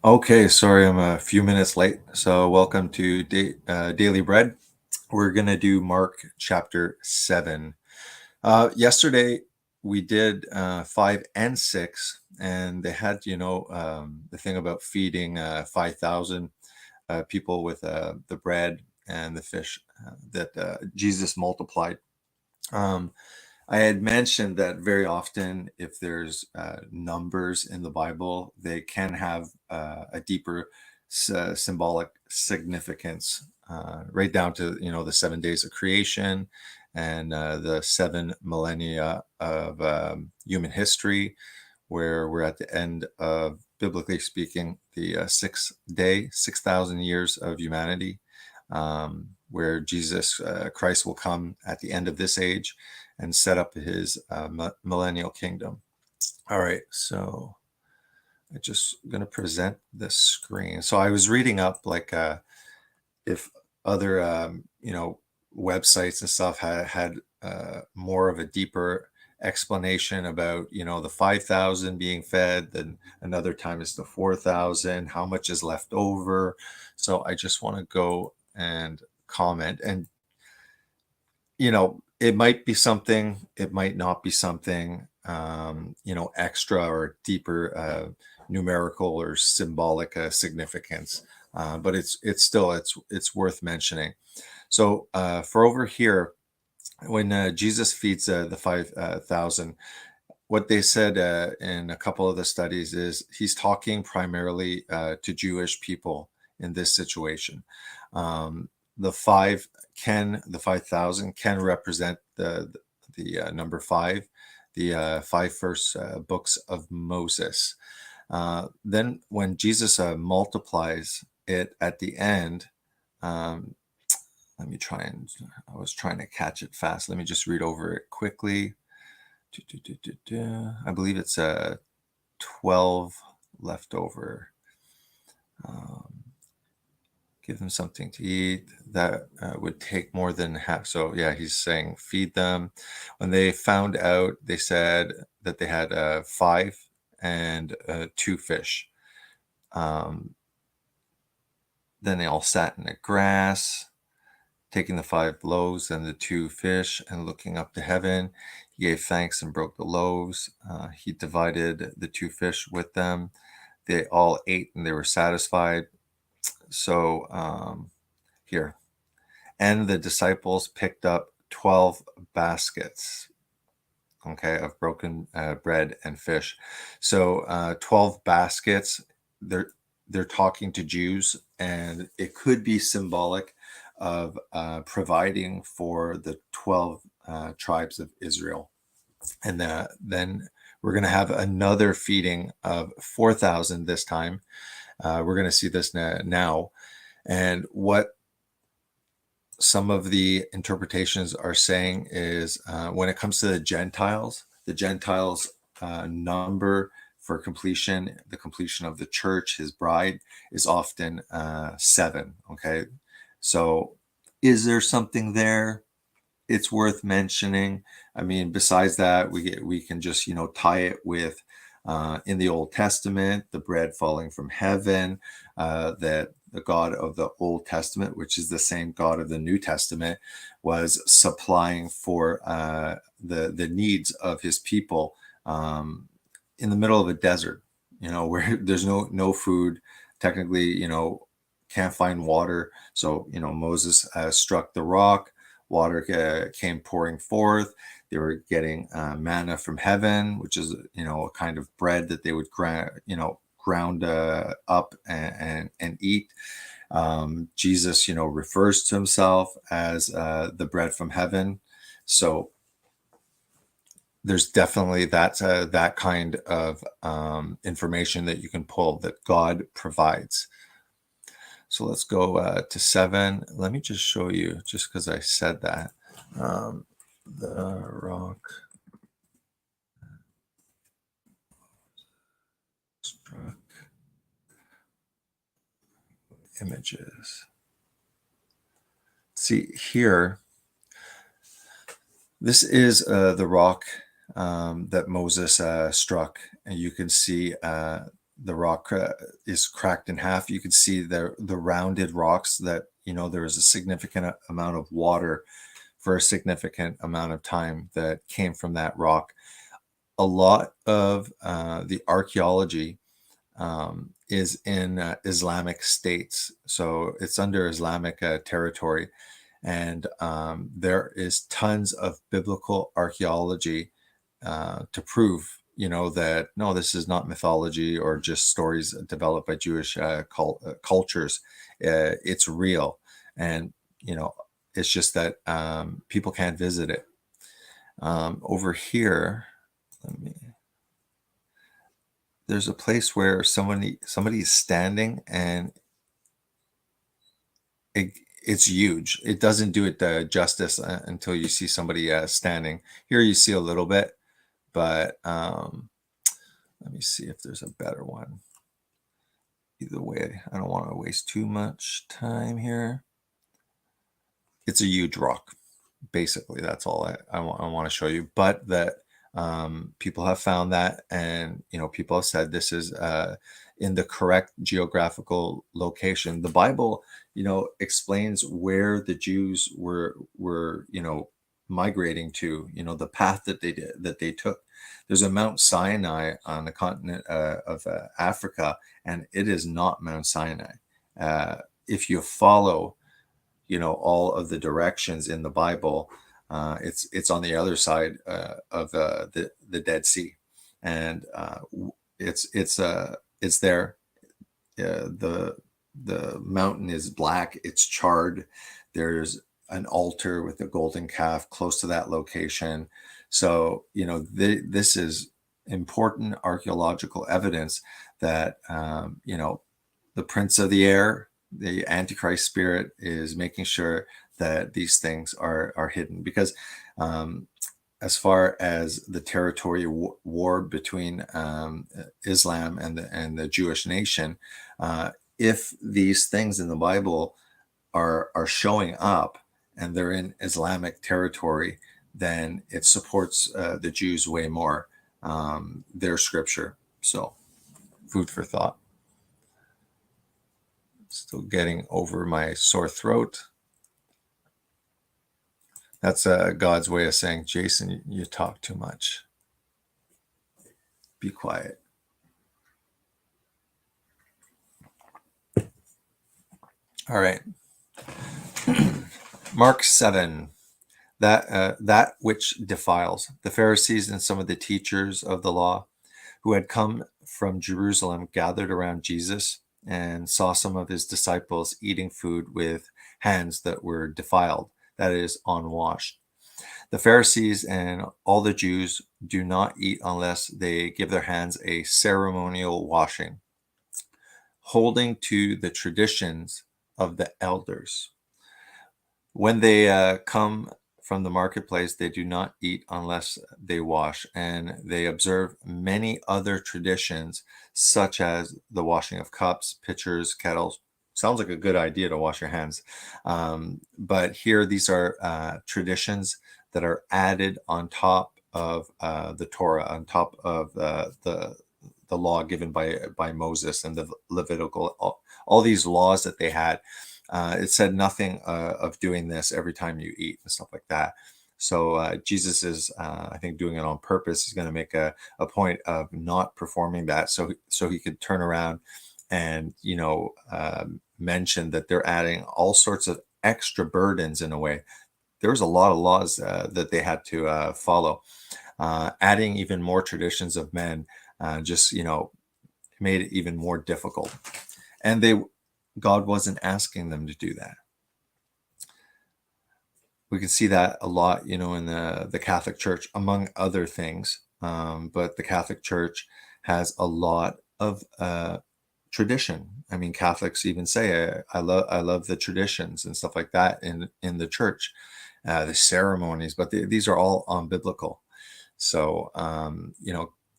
Okay, sorry, I'm a few minutes late. So, welcome to Daily Bread. We're going to do Mark chapter 7. Yesterday, we did 5 and 6, and they had, the thing about feeding 5,000 people with the bread and the fish that Jesus multiplied. Um, I had mentioned that very often, if there's numbers in the Bible, they can have a deeper symbolic significance, right down to the 7 days of creation and the 7 millennia of human history, where we're at the end of, biblically speaking, the sixth day, 6,000 years of humanity, where Jesus Christ will come at the end of this age and set up his millennial kingdom. All right, so I'm just going to present the screen. So I was reading up, like, if other websites and stuff had more of a deeper explanation about the 5,000 being fed, then another time it's the 4,000, how much is left over. So I just want to go and comment, and it might be something, it might not be something, extra or deeper numerical or symbolic significance. But it's still it's worth mentioning. So for over here, when Jesus feeds the 5,000, what they said in a couple of the studies is he's talking primarily to Jewish people in this situation. Um, the 5,000 can represent the number five, the five first books of Moses. Then when Jesus multiplies it at the end, um, let me try and I was trying to catch it fast. Let me just read over it quickly. I believe it's 12 left over. Give them something to eat. That would take more than half. So yeah, he's saying feed them. When they found out, they said that they had 5 and 2 fish. Then they all sat in the grass, taking the 5 loaves and the 2 fish, and looking up to heaven, he gave thanks and broke the loaves. He divided the 2 fish with them. They all ate and they were satisfied. So here, and the disciples picked up 12 baskets, okay, of broken bread and fish. So 12 baskets. They're talking to Jews, and it could be symbolic of providing for the 12 tribes of Israel. And then we're going to have another feeding of 4,000 this time. We're going to see this now. And what some of the interpretations are saying is when it comes to the Gentiles number for completion, the completion of the church, his bride, is often 7. Okay. So is there something there? It's worth mentioning. I mean, besides that, we can just tie it with in the Old Testament, the bread falling from heaven, that the God of the Old Testament, which is the same God of the New Testament, was supplying for the needs of his people in the middle of a desert, where there's no food, technically, can't find water. So, Moses struck the rock, water came pouring forth. They were getting manna from heaven, which is, a kind of bread that they would ground up and eat. Jesus, refers to himself as the bread from heaven. So there's definitely that kind of information that you can pull, that God provides. So let's go to 7. Let me just show you, just because I said that. The rock struck images. See here, this is the rock that Moses struck, and you can see the rock is cracked in half. You can see the rounded rocks that, there is a significant amount of water for a significant amount of time that came from that rock. A lot of the archaeology is in Islamic states. So it's under Islamic territory. And there is tons of biblical archaeology to prove, that no, this is not mythology or just stories developed by Jewish cultures. It's real. And, it's just that people can't visit it. Over here, there's a place where somebody is standing, and it's huge. It doesn't do it justice until you see somebody standing. Here you see a little bit, but let me see if there's a better one. Either way, I don't want to waste too much time here. It's a huge rock. Basically, that's all I want to show you. But that people have found that, and people have said this is in the correct geographical location. The Bible, explains where the Jews were migrating to. The path that they took. There's a Mount Sinai on the continent of Africa, and it is not Mount Sinai. If you follow, all of the directions in the Bible, it's on the other side of the Dead Sea, and it's there. The mountain is black. It's charred. There's an altar with a golden calf close to that location. So, this is important archaeological evidence that, the prince of the air, the Antichrist spirit, is making sure that these things are hidden. Because as far as the territory war between Islam and the Jewish nation, if these things in the Bible are showing up and they're in Islamic territory, then it supports the Jews way more, their scripture. So, food for thought. Still getting over my sore throat. That's God's way of saying, Jason, you talk too much. Be quiet. All right. Mark 7. That which defiles. The Pharisees and some of the teachers of the law who had come from Jerusalem gathered around Jesus and saw some of his disciples eating food with hands that were defiled, that is, unwashed. The Pharisees and all the Jews do not eat unless they give their hands a ceremonial washing, holding to the traditions of the elders. When they come from the marketplace, they do not eat unless they wash, and they observe many other traditions, such as the washing of cups, pitchers, kettles. Sounds like a good idea to wash your hands. But here, these are traditions that are added on top of the Torah, on top of the law given by Moses and the Levitical, all these laws that they had. It said nothing of doing this every time you eat and stuff like that. So Jesus is, I think, doing it on purpose. He's going to make a point of not performing that, so he could turn around and mention that they're adding all sorts of extra burdens in a way. There was a lot of laws that they had to follow, adding even more traditions of men. Just made it even more difficult, and God wasn't asking them to do that. We can see that a lot, in the Catholic Church, among other things. But the Catholic Church has a lot of tradition. I mean, Catholics even say, I love the traditions and stuff like that in the church, the ceremonies, but these are all unbiblical. So,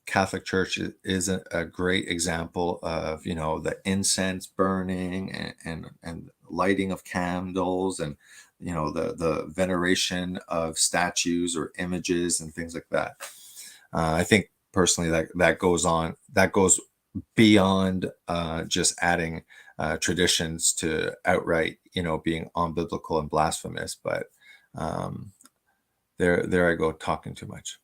Catholic Church is a great example of, the incense burning and lighting of candles, and, the veneration of statues or images and things like that. I think personally that goes beyond just adding traditions to outright, being unbiblical and blasphemous. But um, there I go talking too much.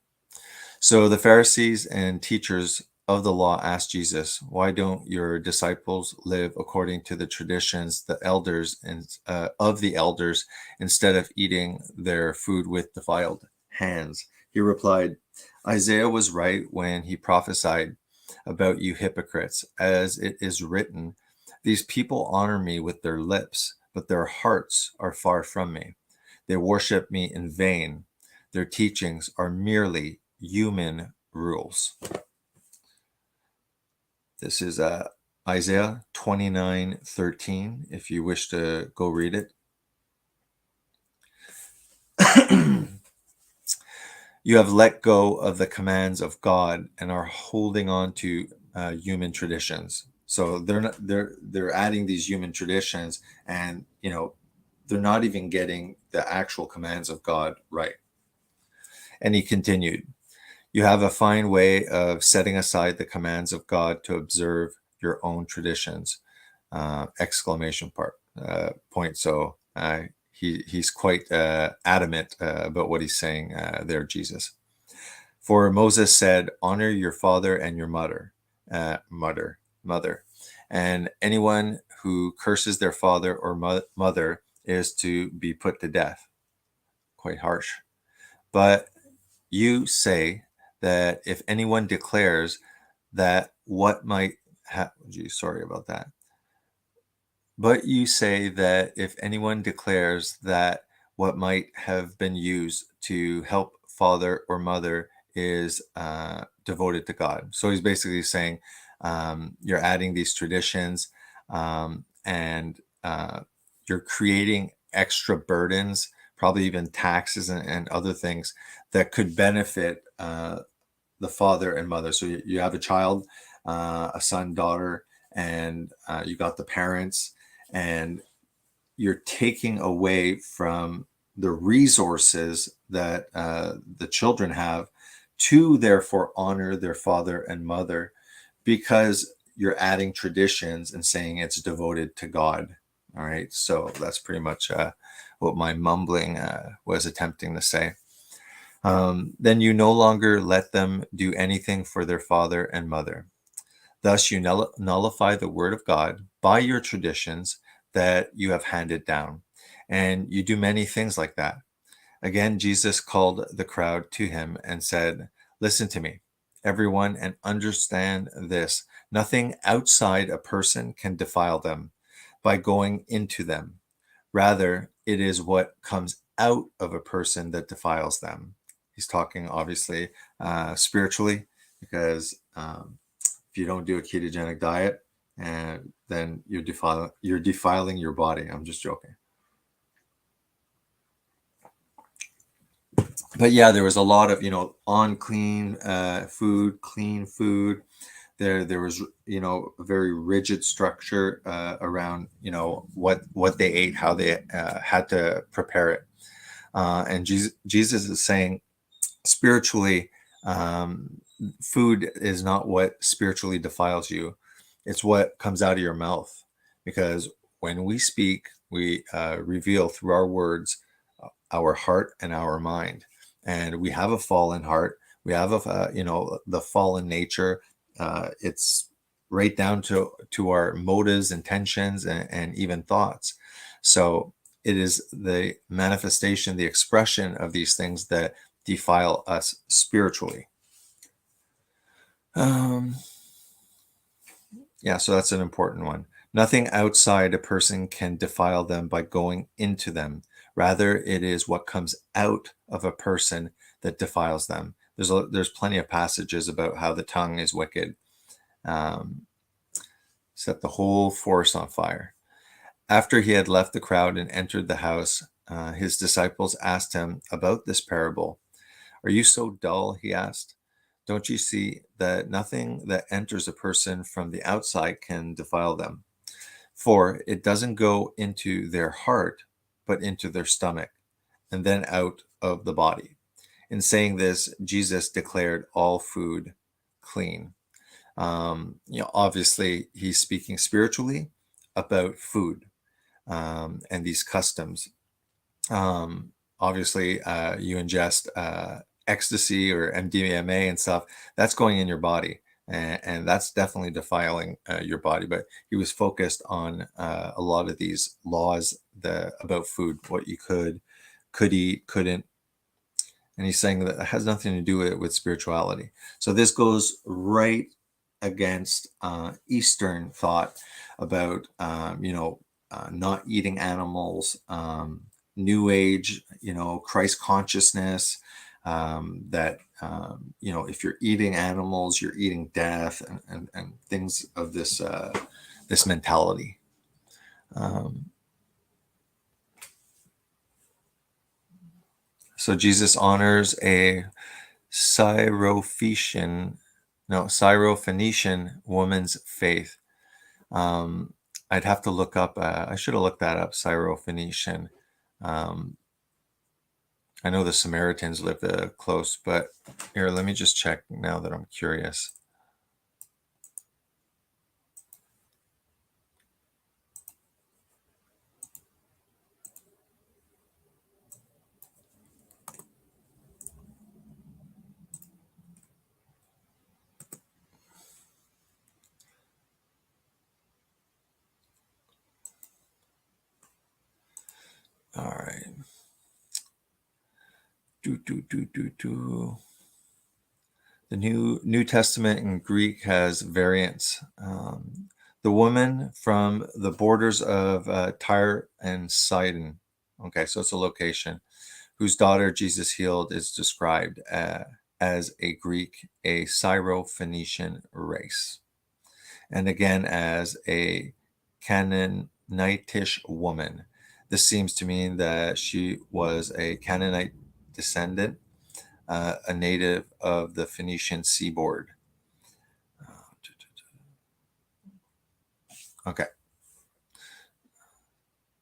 So the Pharisees and teachers of the law asked Jesus, "Why don't your disciples live according to the traditions the elders and of the elders instead of eating their food with defiled hands?" He replied, "Isaiah was right when he prophesied about you hypocrites, as it is written, 'These people honor me with their lips, but their hearts are far from me. They worship me in vain. Their teachings are merely human rules.'" This is Isaiah 29:13, if you wish to go read it. You have let go of the commands of God and are holding on to human traditions. So they're adding these human traditions, and they're not even getting the actual commands of God right. And he continued, "You have a fine way of setting aside the commands of God to observe your own traditions!" Exclamation point. So he's quite adamant about what he's saying there, Jesus. "For Moses said, 'Honor your father and your mother, and anyone who curses their father or mother is to be put to death.'" Quite harsh. "But you say that if anyone declares that what might sorry about that. But you say that if anyone declares that what might have been used to help father or mother is devoted to God." So he's basically saying you're adding these traditions, and you're creating extra burdens, probably even taxes and other things that could benefit the father and mother. So you have a child, a son, daughter, and you got the parents, and you're taking away from the resources that the children have to therefore honor their father and mother, because you're adding traditions and saying it's devoted to God. All right. So that's pretty much what my mumbling was attempting to say. "Then you no longer let them do anything for their father and mother. Thus you nullify the word of God by your traditions that you have handed down. And you do many things like that." Again, Jesus called the crowd to him and said, "Listen to me, everyone, and understand this. Nothing outside a person can defile them by going into them. Rather, it is what comes out of a person that defiles them." He's talking obviously spiritually, because if you don't do a ketogenic diet, and then you're defiling your body. I'm just joking. But yeah, there was a lot of unclean food, clean food. There was a very rigid structure around what they ate, how they had to prepare it. And Jesus is saying spiritually, food is not what spiritually defiles you. It's what comes out of your mouth. Because when we speak, we reveal through our words our heart and our mind. And we have a fallen heart. We have the fallen nature. It's right down to our motives, intentions, and even thoughts. So it is the manifestation, the expression of these things that defile us spiritually. Yeah, so that's an important one. Nothing outside a person can defile them by going into them. Rather, it is what comes out of a person that defiles them. There's plenty of passages about how the tongue is wicked. Set the whole forest on fire. After he had left the crowd and entered the house, his disciples asked him about this parable. "Are you so dull?" he asked. "Don't you see that nothing that enters a person from the outside can defile them? For it doesn't go into their heart, but into their stomach, and then out of the body." In saying this, Jesus declared all food clean. Obviously he's speaking spiritually about food, and these customs. Obviously, you ingest ecstasy or MDMA and stuff, that's going in your body. And that's definitely defiling your body. But he was focused on a lot of these laws about food, what you could eat, couldn't. And he's saying that it has nothing to do with spirituality. So this goes right against Eastern thought about, not eating animals, New Age, Christ consciousness, that, if you're eating animals, you're eating death, and things of this mentality. So Jesus honors a Syrophoenician woman's faith. I'd have to look up, I should have looked that up, Syrophoenician. I know the Samaritans lived close, but here, let me just check now that I'm curious. All right. The New Testament in Greek has variants. The woman from the borders of Tyre and Sidon. Okay, so it's a location whose daughter Jesus healed is described as a Greek, a Syrophoenician race, and again as a Canaanitish woman. This seems to mean that she was a Canaanite descendant, a native of the Phoenician seaboard. Okay.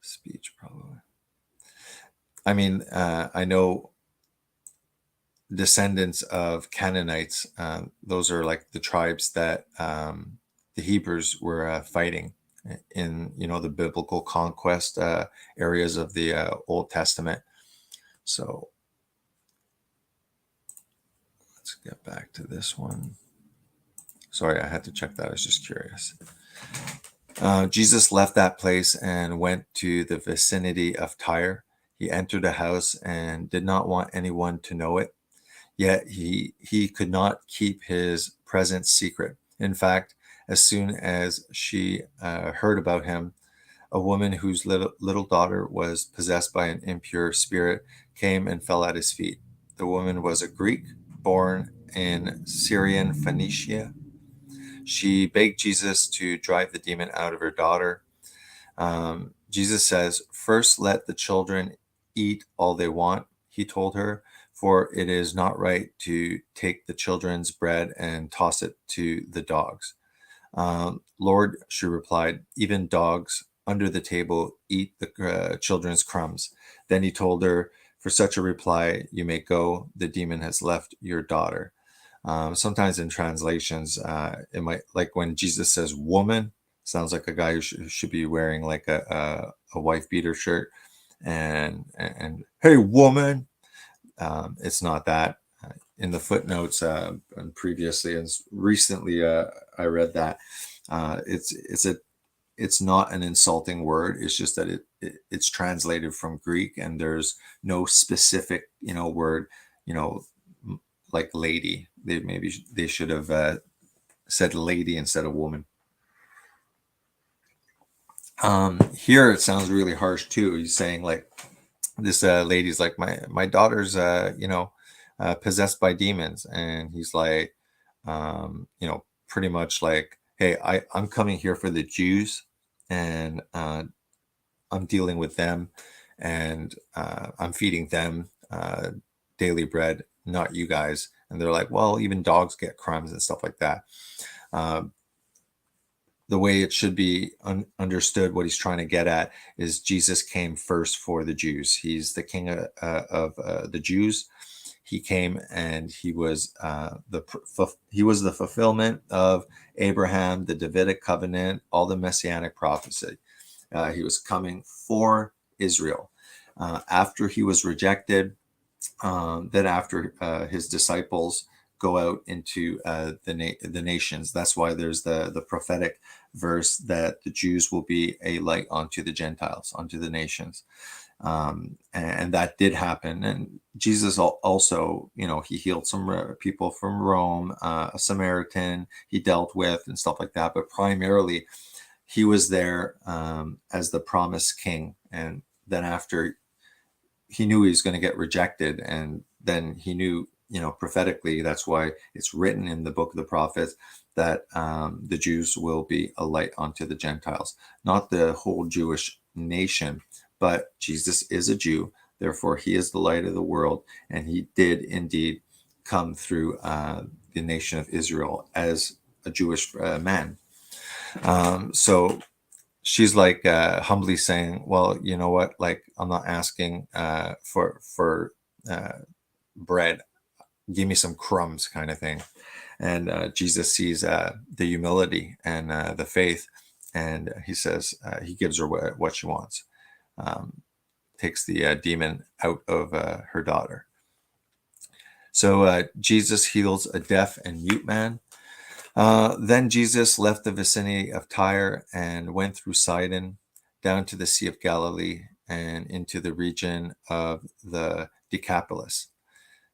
Speech, probably. I mean, I know descendants of Canaanites, those are like the tribes that the Hebrews were fighting in, the biblical conquest areas of the Old Testament. So let's get back to this one. Sorry, I had to check that. I was just curious. Jesus left that place and went to the vicinity of Tyre. He entered a house and did not want anyone to know it. Yet he could not keep his presence secret. In fact, as soon as she heard about him, a woman whose little daughter was possessed by an impure spirit came and fell at his feet. The woman was a Greek born in Syrian Phoenicia. She begged Jesus to drive the demon out of her daughter. Jesus says, "First, let the children eat all they want," he told her, "for it is not right to take the children's bread and toss it to the dogs." "Lord," she replied, "even dogs under the table eat the children's crumbs." Then he told her, "For such a reply, you may go. The demon has left your daughter." Sometimes in translations, it might, like when Jesus says woman, sounds like a guy who should be wearing like a wife beater shirt, and hey woman, it's not that. In the footnotes, and previously and recently, I read that it's not an insulting word. It's just that it's translated from Greek, and there's no specific word, like lady. They should have said lady instead of woman. Here it sounds really harsh too. He's saying like this lady's like, my daughter's possessed by demons, and he's like, pretty much like, hey, I'm coming here for the Jews, and I'm dealing with them, and I'm feeding them daily bread, not you guys. And they're like, well, even dogs get crumbs and stuff like that. The way it should be understood, what he's trying to get at is Jesus came first for the Jews. He's the king of the Jews. he came and he was the fulfillment of Abraham, the Davidic covenant, all the messianic prophecy. He was coming for Israel. After he was rejected, then after his disciples go out into the nations. That's why there's the prophetic verse that the Jews will be a light unto the Gentiles, unto the nations. And that did happen. And Jesus also, he healed some people from Rome, a Samaritan he dealt with and stuff like that. But primarily, he was there as the promised king. And then after he knew he was going to get rejected, and then he knew, prophetically, that's why it's written in the book of the prophets that the Jews will be a light unto the Gentiles, not the whole Jewish nation, but Jesus is a Jew, therefore he is the light of the world, and he did indeed come through the nation of Israel as a Jewish man. So she's like humbly saying, well, you know what, like, I'm not asking for bread, give me some crumbs, kind of thing. And Jesus sees the humility and the faith, and he says, he gives her what she wants, takes the demon out of her daughter. So Jesus heals a deaf and mute man. Then Jesus left the vicinity of Tyre and went through Sidon down to the Sea of Galilee and into the region of the Decapolis.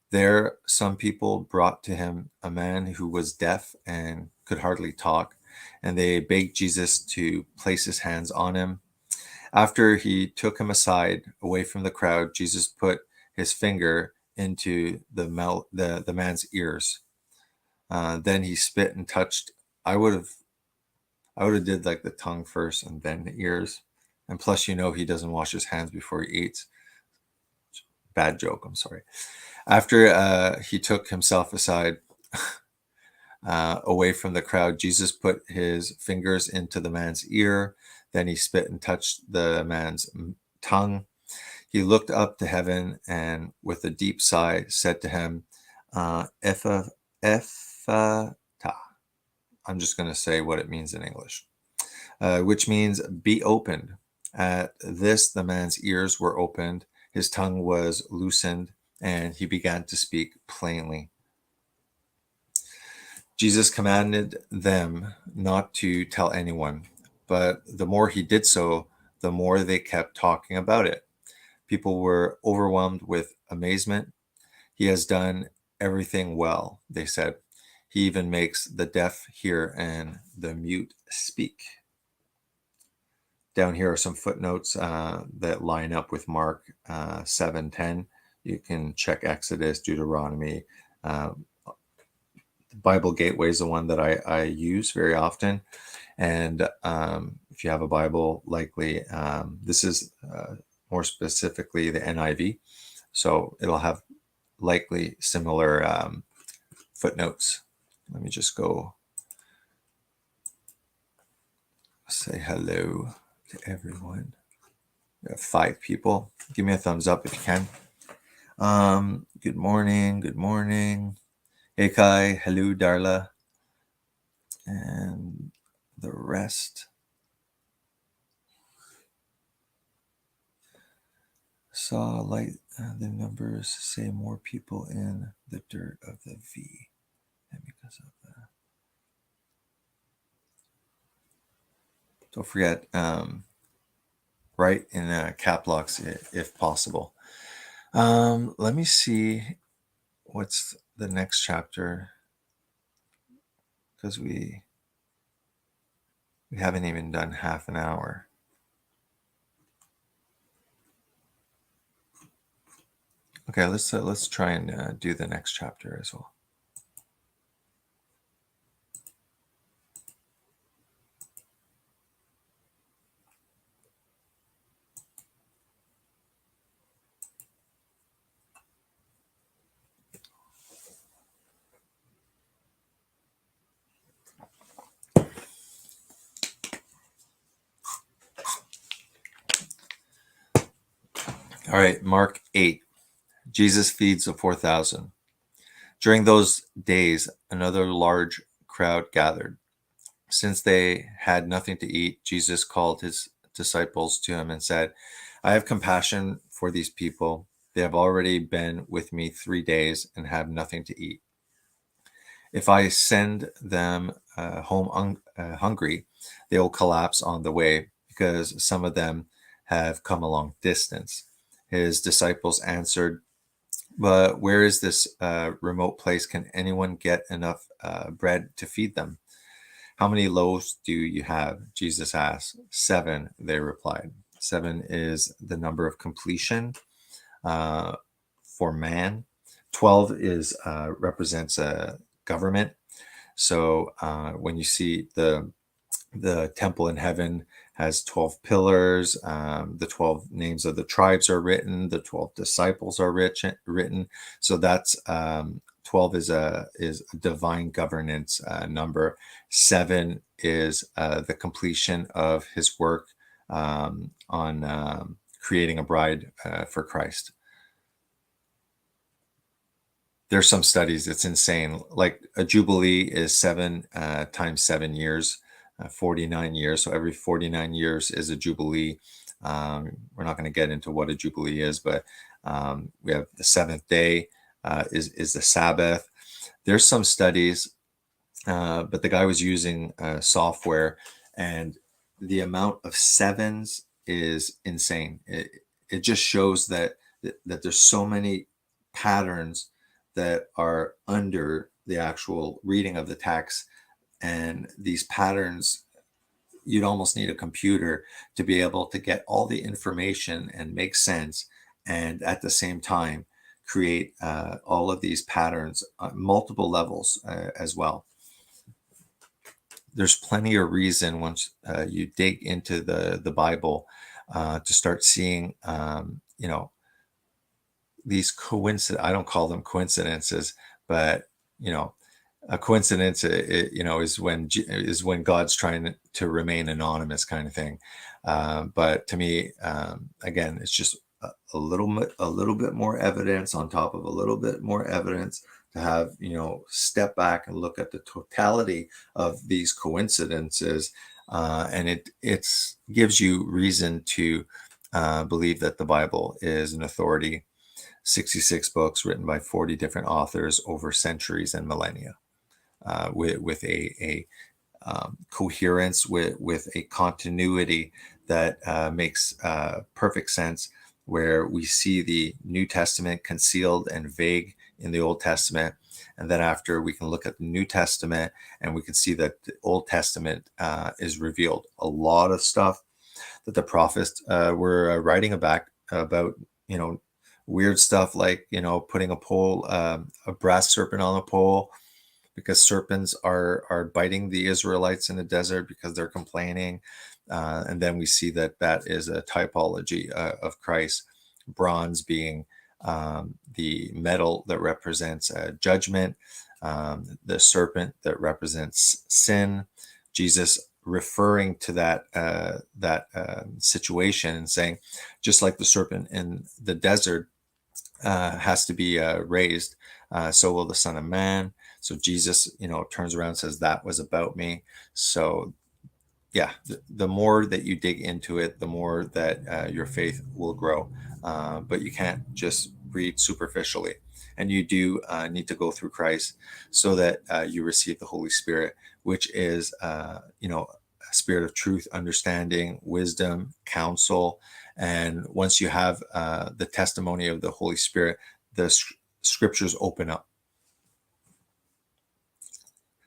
There, some people brought to him a man who was deaf and could hardly talk, and they begged Jesus to place his hands on him. After he took him aside, away from the crowd, Jesus put his finger into the man's ears. Then he spit and touched. I would have did like the tongue first and then the ears. And plus, he doesn't wash his hands before he eats. Bad joke, I'm sorry. After he took himself aside, away from the crowd, Jesus put his fingers into the man's ear. Then he spit and touched the man's tongue. He looked up to heaven and with a deep sigh said to him, Ephata. I'm just going to say what it means in English, which means be opened. At this, the man's ears were opened, his tongue was loosened, and he began to speak plainly. Jesus commanded them not to tell anyone, but the more he did so, the more they kept talking about it. People were overwhelmed with amazement. He has done everything well, they said. He even makes the deaf hear and the mute speak. Down here are some footnotes that line up with Mark 7:10. You can check Exodus, Deuteronomy. Bible Gateway is the one that I use very often. And if you have a Bible, likely this is more specifically the NIV. So it'll have likely similar footnotes. Let me just go say hello to everyone. We have 5 people. Give me a thumbs up if you can. Good morning. Good morning. Hey Kai. Hello Darla. And the rest. Saw light. The numbers say more people in the dirt of the V. And because of that. Don't forget, write in cap locks if possible. Let me see what's the next chapter, because we haven't even done half an hour. Okay, let's try and do the next chapter as well. All right, Mark 8. Jesus feeds the 4,000. During those days, another large crowd gathered. Since they had nothing to eat, Jesus called his disciples to him and said, I have compassion for these people. They have already been with me 3 days and have nothing to eat. If I send them hungry, they will collapse on the way because some of them have come a long distance. His disciples answered, but where is this remote place? Can anyone get enough bread to feed them? How many loaves do you have? Jesus asked. 7, they replied. 7 is the number of completion uh, for man. 12 is represents a government. So when you see the temple in heaven has 12 pillars, the 12 names of the tribes are written, the 12 disciples are written. So that's 12 is a divine governance number. 7 is the completion of his work on creating a bride for Christ. There's some studies, it's insane. Like a jubilee is 7 times 7 years, 49 years. So every 49 years is a jubilee. We're not going to get into what a jubilee is, but we have the seventh day is the Sabbath. There's some studies, but the guy was using software, and the amount of sevens is insane. It just shows that there's so many patterns that are under the actual reading of the text, and these patterns, you'd almost need a computer to be able to get all the information and make sense, and at the same time create all of these patterns on multiple levels as well. There's plenty of reason once you dig into the Bible to start seeing these I don't call them coincidences, but a coincidence is when God's trying to remain anonymous, kind of thing. But to me, again, it's just a little bit more evidence on top of a little bit more evidence to have step back and look at the totality of these coincidences, and it gives you reason to believe that the Bible is an authority. 66 books written by 40 different authors over centuries and millennia, with a coherence, with a continuity that makes perfect sense, where we see the New Testament concealed and vague in the Old Testament. And then after, we can look at the New Testament and we can see that the Old Testament is revealed. A lot of stuff that the prophets were writing about, weird stuff like, putting a brass serpent on a pole, because serpents are biting the Israelites in the desert because they're complaining. And then we see that is a typology of Christ. Bronze being the metal that represents judgment, the serpent that represents sin. Jesus referring to that situation and saying, just like the serpent in the desert has to be raised, so will the Son of Man. So Jesus, turns around and says, that was about me. So yeah, the more that you dig into it, the more that your faith will grow. But you can't just read superficially. And you do need to go through Christ so that you receive the Holy Spirit, which is, a spirit of truth, understanding, wisdom, counsel. And once you have the testimony of the Holy Spirit, the scriptures open up.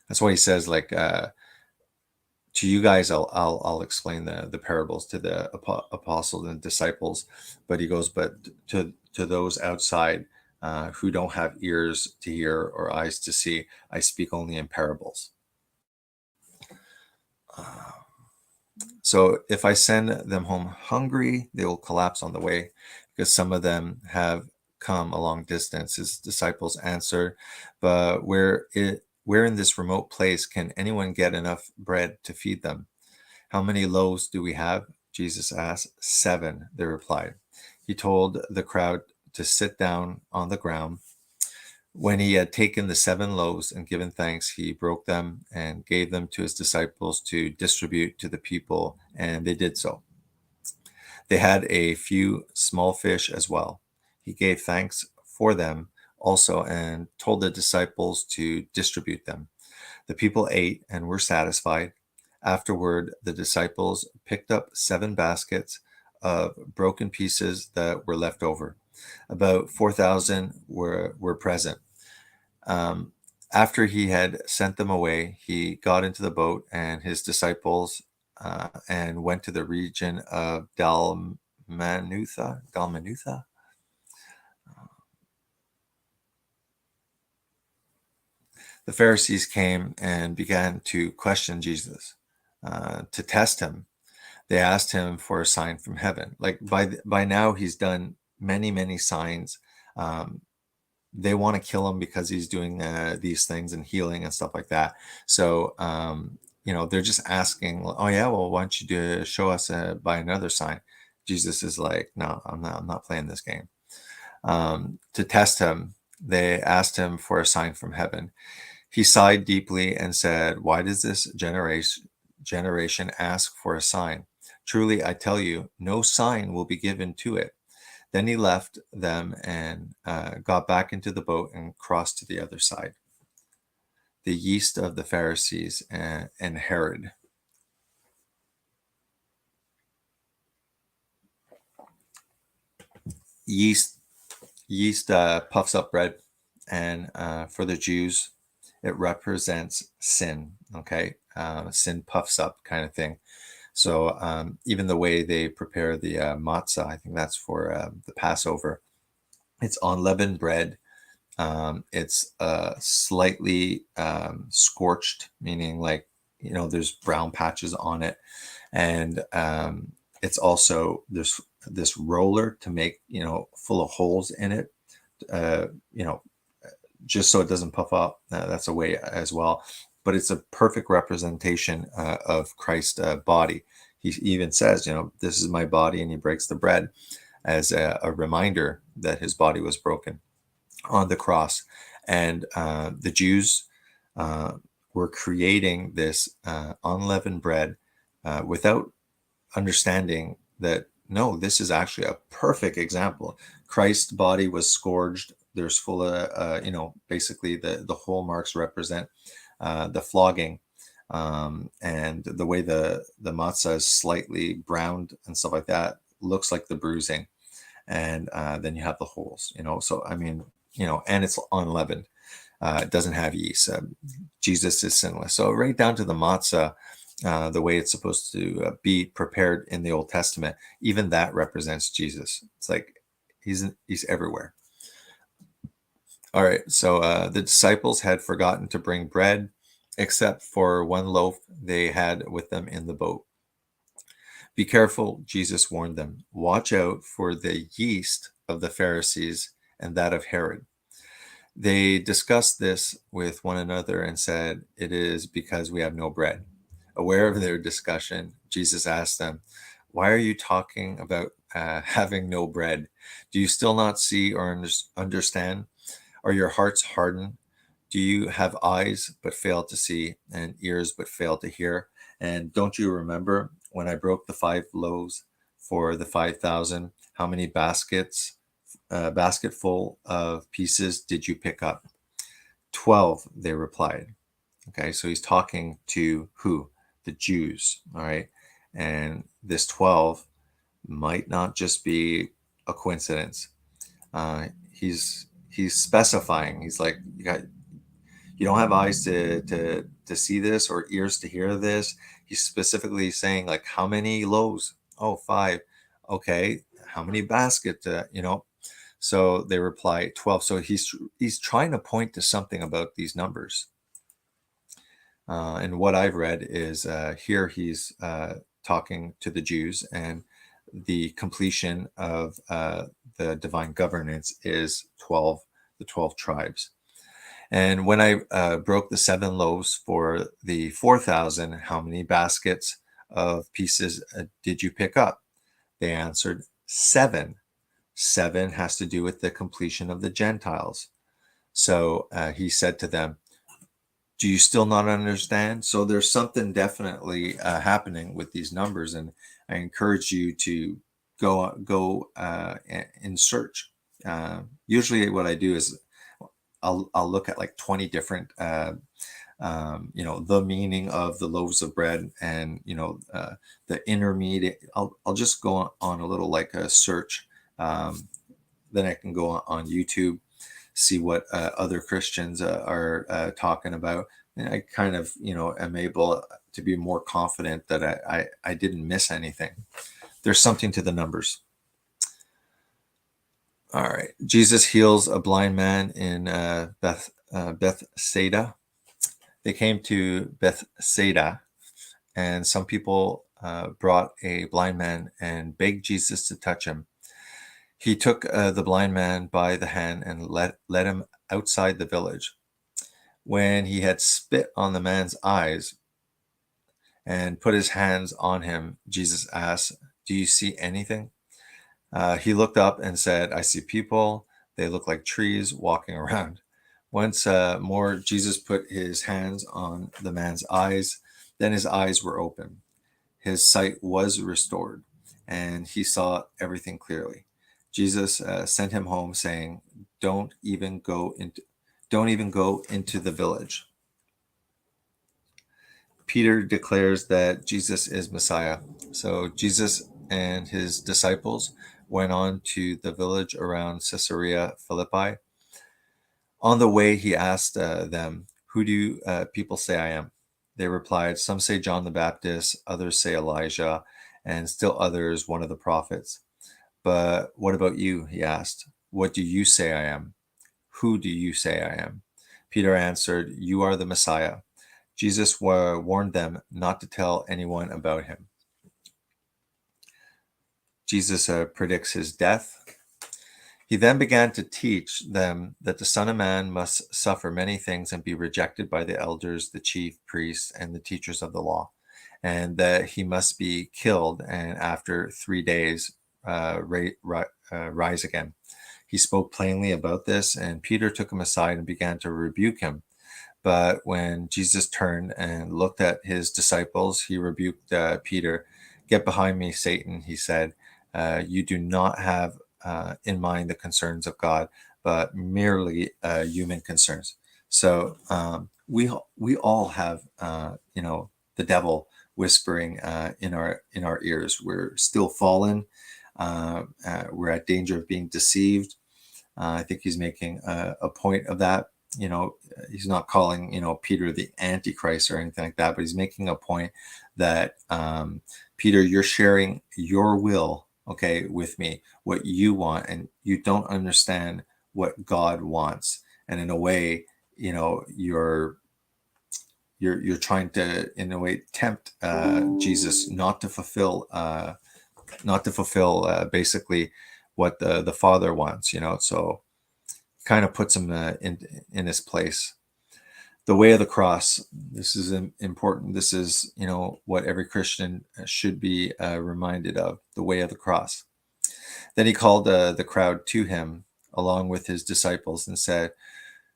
That's why he says, like, to you guys, I'll explain the parables to the apostles and disciples, but he goes, but to those outside who don't have ears to hear or eyes to see, I speak only in parables. So if I send them home hungry, they will collapse on the way, because some of them have come a long distance. His disciples answered, but where in this remote place can anyone get enough bread to feed them? How many loaves do we have? Jesus asked. 7, they replied. He told the crowd to sit down on the ground. When he had taken the 7 loaves and given thanks, he broke them and gave them to his disciples to distribute to the people, and they did so. They had a few small fish as well. He gave thanks for them also and told the disciples to distribute them. The people ate and were satisfied. Afterward, the disciples picked up 7 baskets of broken pieces that were left over. About 4,000 were present. After he had sent them away, he got into the boat and his disciples and went to the region of Dalmanutha. The Pharisees came and began to question Jesus to test him. They asked him for a sign from heaven. Like by now, he's done many signs. They want to kill him because he's doing these things and healing and stuff like that. So, they're just asking, oh yeah, well, why don't you show us by another sign? Jesus is like, no, I'm not playing this game. To test him, they asked him for a sign from heaven. He sighed deeply and said, why does this generation ask for a sign? Truly, I tell you, no sign will be given to it. Then he left them and got back into the boat and crossed to the other side. The yeast of the Pharisees and Herod. Yeast puffs up bread, and for the Jews, it represents sin. Okay, sin puffs up, kind of thing. So even the way they prepare the matzah, I think that's for the Passover. It's unleavened bread. It's slightly scorched, meaning like, there's brown patches on it. And it's also, there's this roller to make, full of holes in it, just so it doesn't puff up. That's a way as well. But it's a perfect representation of Christ's body. He even says, this is my body, and he breaks the bread as a reminder that his body was broken on the cross. And the Jews were creating this unleavened bread without understanding that, no, this is actually a perfect example. Christ's body was scourged. There's full of, basically the hole marks represent the flogging, and the way the matzah is slightly browned and stuff like that looks like the bruising. And then you have the holes, so I mean, and it's unleavened. It doesn't have yeast. Jesus is sinless. So right down to the matzah, the way it's supposed to be prepared in the Old Testament, even that represents Jesus. It's like he's everywhere. All right, so the disciples had forgotten to bring bread, except for 1 loaf they had with them in the boat. Be careful, Jesus warned them. Watch out for the yeast of the Pharisees and that of Herod. They discussed this with one another and said, it is because we have no bread. Aware of their discussion, Jesus asked them, why are you talking about having no bread? Do you still not see or understand? Are your hearts hardened? Do you have eyes but fail to see and ears but fail to hear? And don't you remember when I broke the 5 loaves for the 5,000? How many basketful of pieces did you pick up? 12, they replied. Okay, so he's talking to who? The Jews. All right, and this 12 might not just be a coincidence. He's specifying. He's like, you don't have eyes to see this or ears to hear this. He's specifically saying, like, how many loaves? Oh, 5. Okay, how many baskets? So they reply 12. So he's trying to point to something about these numbers. And what I've read is here he's talking to the Jews, and the completion of the divine governance is 12, the 12 tribes. And when I broke the 7 loaves for the 4,000, how many baskets of pieces did you pick up? They answered 7. 7 has to do with the completion of the Gentiles. So he said to them, do you still not understand? So there's something definitely happening with these numbers, and I encourage you to go in search. Usually, what I do is I'll look at like 20 different, the meaning of the loaves of bread, and the intermediate. I'll just go on a little like a search. Then I can go on YouTube, see what other Christians are talking about. And I kind of, am able to be more confident that I didn't miss anything. There's something to the numbers. All right. Jesus heals a blind man in Bethsaida. They came to Bethsaida, and some people brought a blind man and begged Jesus to touch him. He took the blind man by the hand and led him outside the village. When he had spit on the man's eyes and put his hands on him, Jesus asked, do you see anything? He looked up and said, I see people. They look like trees walking around. Once more, Jesus put his hands on the man's eyes. Then his eyes were open. His sight was restored, and he saw everything clearly. Jesus sent him home, saying, Don't even go into the village. Peter declares that Jesus is Messiah. So Jesus and his disciples went on to the village around Caesarea Philippi. On the way, he asked them, Who do people say I am? They replied, Some say John the Baptist, others say Elijah, and still others one of the prophets. But what about you? He asked. What do you say I am? Who do you say I am? Peter answered, You are the Messiah. Jesus warned them not to tell anyone about him. Jesus predicts his death. He then began to teach them that the Son of Man must suffer many things and be rejected by the elders, the chief priests, and the teachers of the law, and that he must be killed and after 3 days rise again. He spoke plainly about this, and Peter took him aside and began to rebuke him. But when Jesus turned and looked at his disciples, he rebuked Peter. Get behind me, Satan, he said. You do not have in mind the concerns of God, but merely human concerns. So we all have the devil whispering in our ears. We're still fallen. We're at danger of being deceived. I think he's making a point of that. He's not calling Peter the Antichrist or anything like that, but he's making a point that Peter, you're sharing your will, okay, with me, what you want, and you don't understand what God wants. And in a way, you're trying to, in a way, tempt Jesus not to fulfill basically what the Father wants. So kind of puts him in his place. The way of the cross. This is important. This is, what every Christian should be reminded of, the way of the cross. Then he called the crowd to him along with his disciples and said,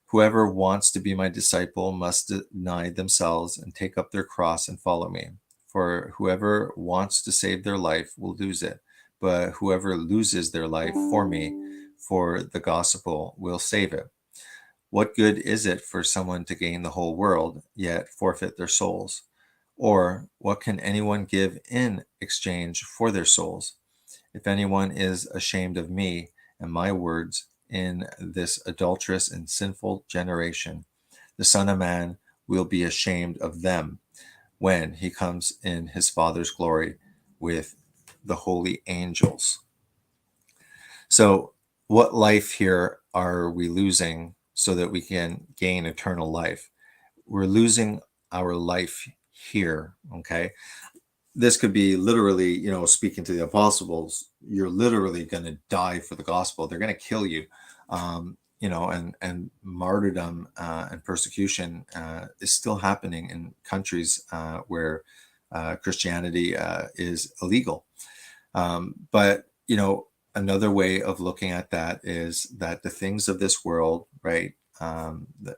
Whoever wants to be my disciple must deny themselves and take up their cross and follow me. For whoever wants to save their life will lose it, but whoever loses their life for me, for the gospel, will save it. What good is it for someone to gain the whole world, yet forfeit their souls? Or what can anyone give in exchange for their souls? If anyone is ashamed of me and my words in this adulterous and sinful generation, the Son of Man will be ashamed of them when he comes in his Father's glory with the holy angels. So, what life here are we losing so that we can gain eternal life? We're losing our life here, okay? This could be literally, speaking to the apostles, you're literally going to die for the gospel. They're going to kill you, and martyrdom and persecution is still happening in countries where Christianity is illegal. But another way of looking at that is that the things of this world, right? The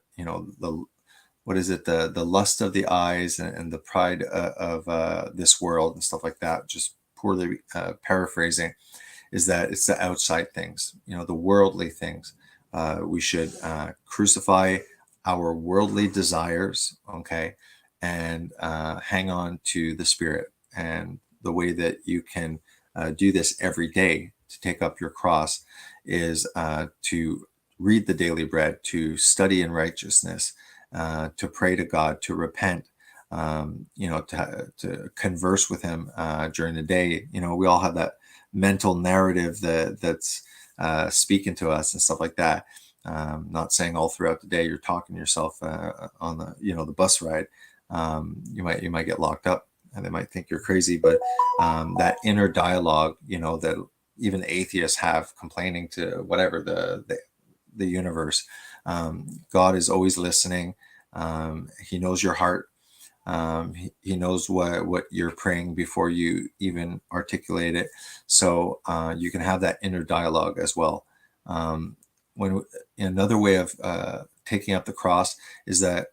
what is it? The lust of the eyes and the pride of this world and stuff like that. Just poorly paraphrasing, is that it's the outside things, the worldly things. We should crucify our worldly desires, okay, and hang on to the Spirit. And the way that you can do this every day to take up your cross is to read the daily bread, to study in righteousness, to pray to God, to repent, to converse with Him during the day. We all have that mental narrative that's speaking to us and stuff like that. Not saying all throughout the day you're talking to yourself on the bus ride. You might get locked up and they might think you're crazy, but that inner dialogue, that even atheists have, complaining to whatever the universe. God is always listening. He knows your heart. He knows what you're praying before you even articulate it. So you can have that inner dialogue as well. When another way of taking up the cross is that,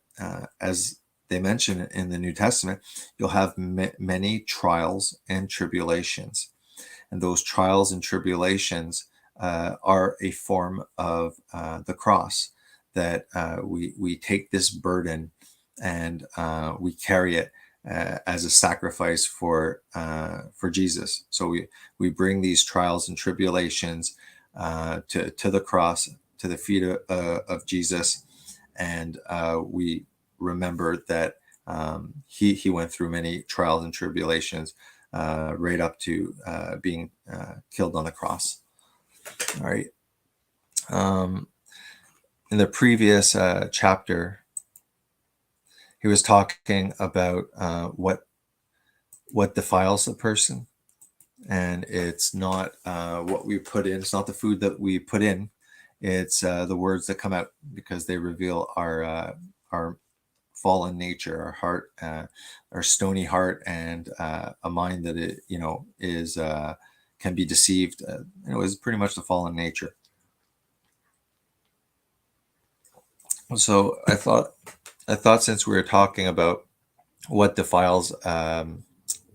as they mention in the New Testament, you'll have many trials and tribulations. And those trials and tribulations are a form of the cross, that we take this burden and we carry it as a sacrifice for Jesus. So we bring these trials and tribulations to the cross, to the feet of Jesus, and we remember that he went through many trials and tribulations right up to being killed on the cross. All right. In the previous chapter, he was talking about what defiles a person, and it's not what we put in. It's not the food that we put in. It's the words that come out, because they reveal our fallen nature, our heart, our stony heart, and a mind that is can be deceived. Is pretty much the fallen nature. So I thought since we were talking about what defiles,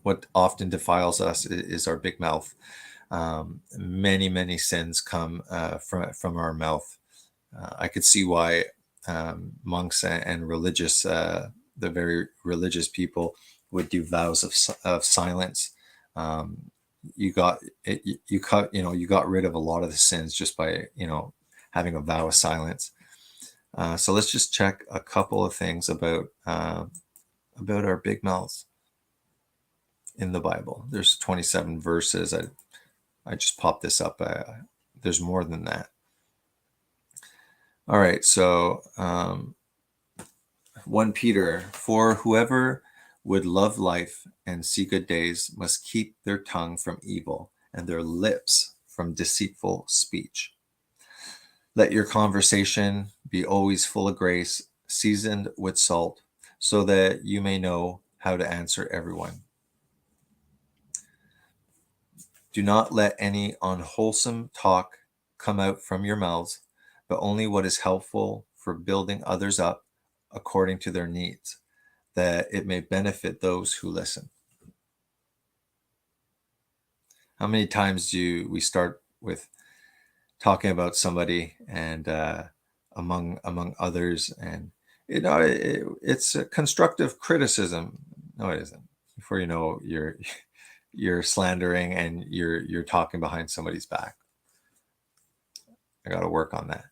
what often defiles us is our big mouth. Many sins come from our mouth. I could see why monks and religious, the very religious people, would do vows of silence. You got rid of a lot of the sins just by having a vow of silence. So let's just check a couple of things about our big mouths in the Bible. There's 27 verses. I just popped this up. There's more than that. All right, so 1 Peter, for whoever would love life and see good days must keep their tongue from evil and their lips from deceitful speech. Let your conversation be always full of grace, seasoned with salt, so that you may know how to answer everyone. Do not let any unwholesome talk come out from your mouths, but only what is helpful for building others up according to their needs, that it may benefit those who listen. How many times do we start with talking about somebody and among others, and it's a constructive criticism? No, it isn't. Before you know, you're slandering and you're talking behind somebody's back. I got to work on that.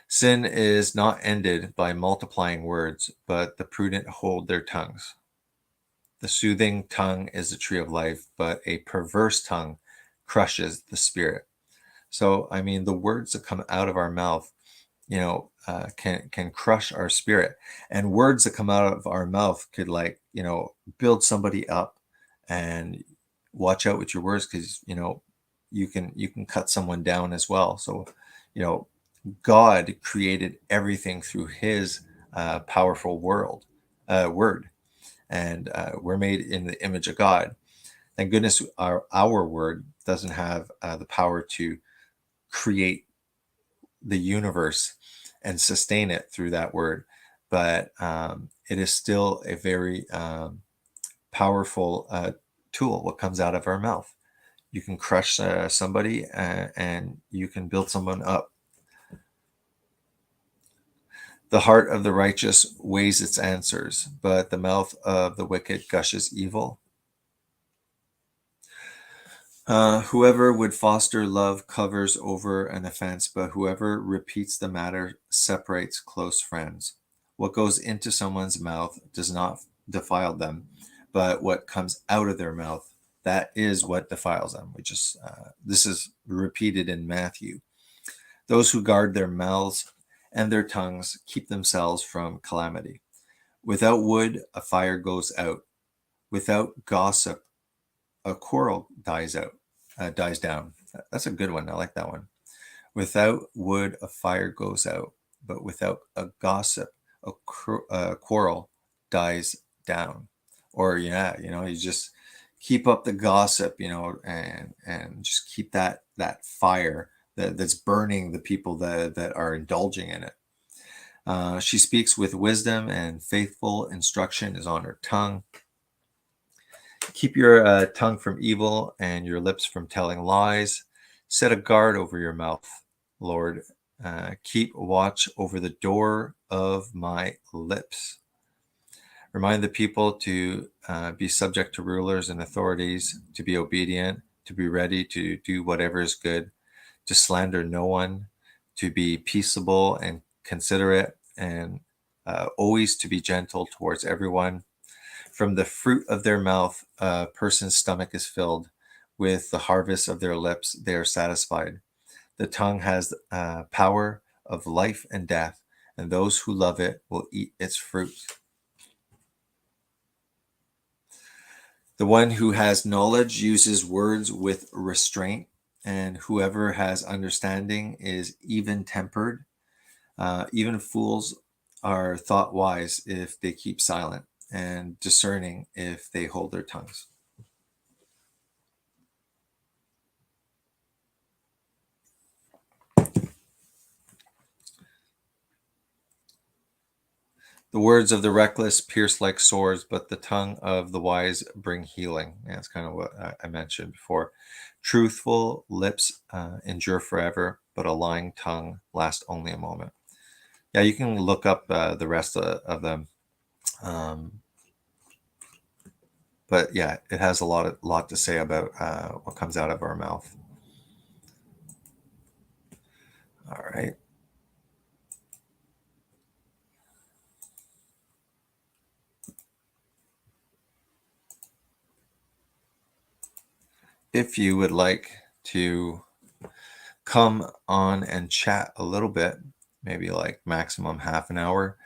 Sin is not ended by multiplying words, but the prudent hold their tongues. The soothing tongue is the tree of life, but a perverse tongue crushes the spirit. So, I mean, the words that come out of our mouth, can crush our spirit. And words that come out of our mouth could, build somebody up. And watch out with your words, because you can cut someone down as well. So, God created everything through His powerful word, and we're made in the image of God. Thank goodness our word doesn't have the power to create the universe and sustain it through that word, but it is still a very powerful tool, what comes out of our mouth. You can crush somebody and you can build someone up. The heart of the righteous weighs its answers, but the mouth of the wicked gushes evil. Whoever would foster love covers over an offense, but whoever repeats the matter separates close friends. What goes into someone's mouth does not defile them, but what comes out of their mouth, that is what defiles them. This is repeated in Matthew. Those who guard their mouths and their tongues keep themselves from calamity. Without wood, a fire goes out. Without gossip, a quarrel dies down. That's a good one. I like that one. Without wood, a fire goes out, but without a gossip, a quarrel dies down. Or you just keep up the gossip, and just keep that fire that's burning the people that are indulging in it. She speaks with wisdom, and faithful instruction is on her tongue. Keep your tongue from evil and your lips from telling lies. Set a guard over your mouth, Lord. Keep watch over the door of my lips. Remind the people to be subject to rulers and authorities, to be obedient, to be ready to do whatever is good, to slander no one, to be peaceable and considerate, and always to be gentle towards everyone. From the fruit of their mouth, a person's stomach is filled. With the harvest of their lips, they are satisfied. The tongue has power of life and death, and those who love it will eat its fruit. The one who has knowledge uses words with restraint, and whoever has understanding is even-tempered. Even fools are thought wise if they keep silent, and discerning if they hold their tongues. The words of the reckless pierce like swords, but the tongue of the wise bring healing. Yeah, that's kind of what I mentioned before. Truthful lips endure forever, but a lying tongue lasts only a moment. Yeah, you can look up the rest of them. But yeah, it has a lot to say about what comes out of our mouth. All right. If you would like to come on and chat a little bit, maybe like maximum half an hour,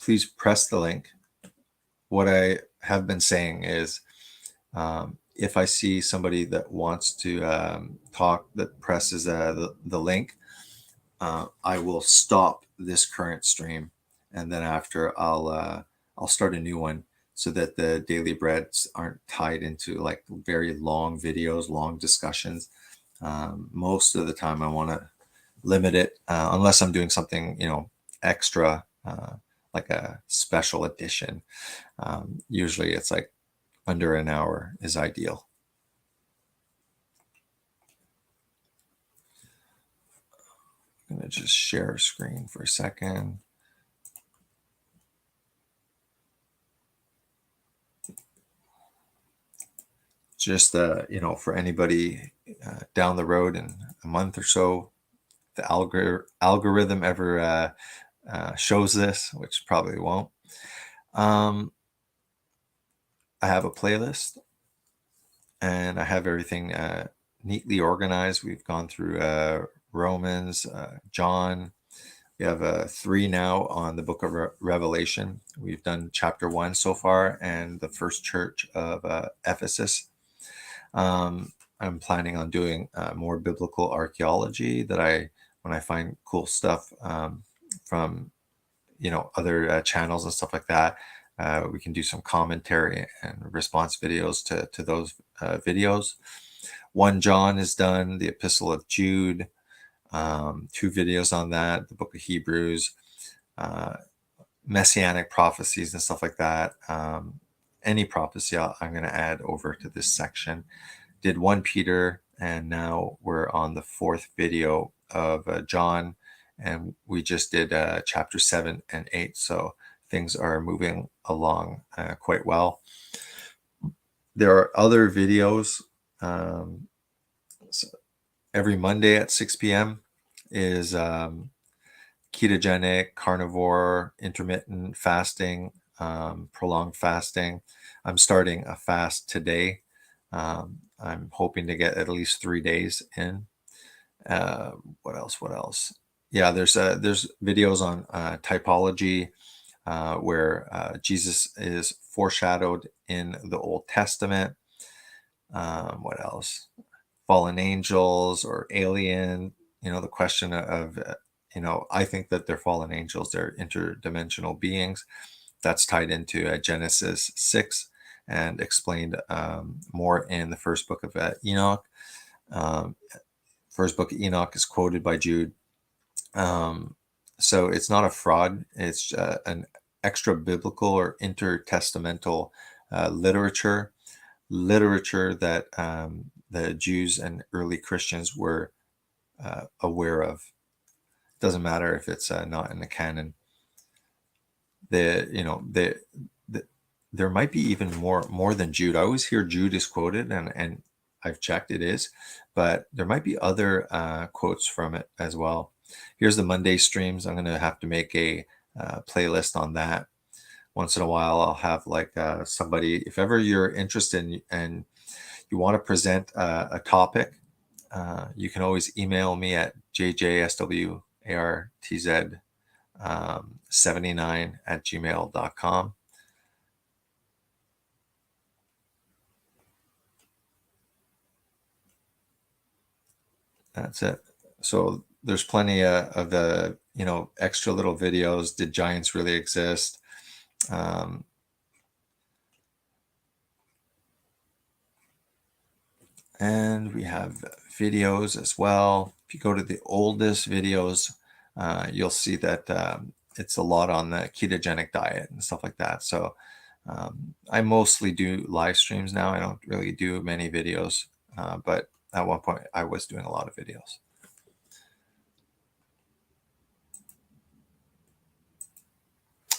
please press the link. What I have been saying is, if I see somebody that wants to talk that presses the link, I will stop this current stream, and then after I'll start a new one, so that the daily breads aren't tied into like very long videos, long discussions. Most of the time, I want to limit it unless I'm doing something extra, like a special edition. Usually, it's like under an hour is ideal. I'm going to just share a screen for a second. Just for anybody down the road in a month or so, the algorithm ever shows this, which probably won't. I have a playlist, and I have everything neatly organized. We've gone through Romans, John. We have 3 now on the book of Revelation. We've done chapter 1 so far, and the first church of Ephesus. I'm planning on doing more biblical archaeology, when I find cool stuff from other channels and stuff like that. We can do some commentary and response videos to those videos. 1 John is done, the Epistle of Jude, 2 videos on that, the Book of Hebrews, messianic prophecies and stuff like that. Any prophecy I'm going to add over to this section. Did 1 Peter, and now we're on the 4th video of John, and we just did chapter 7 and 8, so things are moving along quite well. There are other videos. So every Monday at 6 p.m. is ketogenic, carnivore, intermittent fasting, prolonged fasting. I'm starting a fast today. I'm hoping to get at least 3 days in. What else? Yeah, there's videos on typology, where Jesus is foreshadowed in the Old Testament. What else? Fallen angels or alien. The question of I think that they're fallen angels. They're interdimensional beings. That's tied into Genesis 6 and explained more in the first book of Enoch. First book of Enoch is quoted by Jude. So it's not a fraud. It's an extra biblical or intertestamental literature that the Jews and early Christians were aware of. Doesn't matter if it's not in the canon. There might be even more than Jude. I always hear Jude is quoted, and I've checked, it is, but there might be other quotes from it as well. Here's the Monday streams. I'm going to have to make a playlist on that. Once in a while, I'll have like somebody, if ever you're interested and you want to present a topic, you can always email me at jjswartz79@gmail.com. That's it. So there's plenty of the extra little videos. Did giants really exist? And we have videos as well. If you go to the oldest videos, you'll see that it's a lot on the ketogenic diet and stuff like that. So I mostly do live streams now. I don't really do many videos, but at one point I was doing a lot of videos.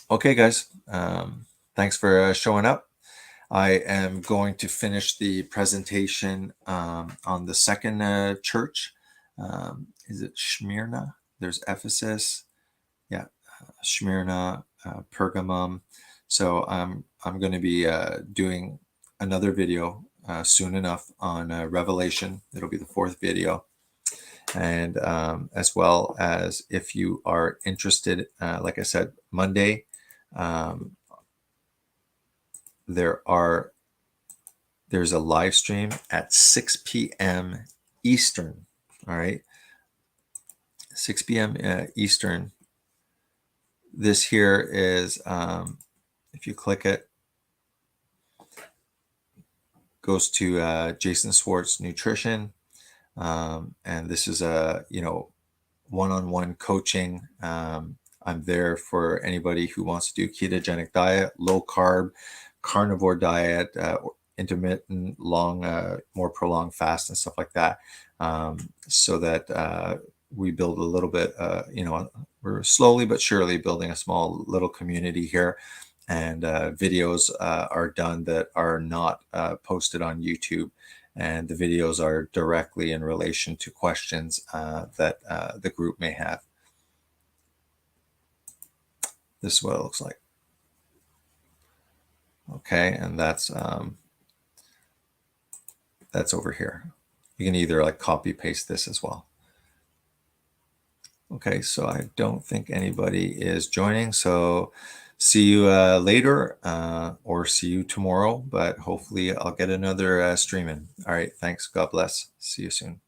Okay, guys. Thanks for showing up. I am going to finish the presentation on the second church. Is it Smyrna? There's Ephesus. Yeah, Smyrna, Pergamum. So I'm going to be doing another video soon enough on Revelation. It'll be the 4th video. And as well as if you are interested, like I said, Monday, there's a live stream at 6 p.m. Eastern. All right, 6 p.m. Eastern. This here is, if you click it, goes to Jason Swartz Nutrition, and this is a one-on-one coaching. I'm there for anybody who wants to do ketogenic diet, low carb, carnivore diet, intermittent, long, more prolonged fast and stuff like that, so that we build a little bit, we're slowly but surely building a small little community here. And videos are done that are not posted on YouTube. And the videos are directly in relation to questions that the group may have. This is what it looks like. Okay, and that's over here. You can either like copy paste this as well. Okay, so I don't think anybody is joining. So see you later or see you tomorrow, but hopefully I'll get another stream in. All right, thanks. God bless. See you soon.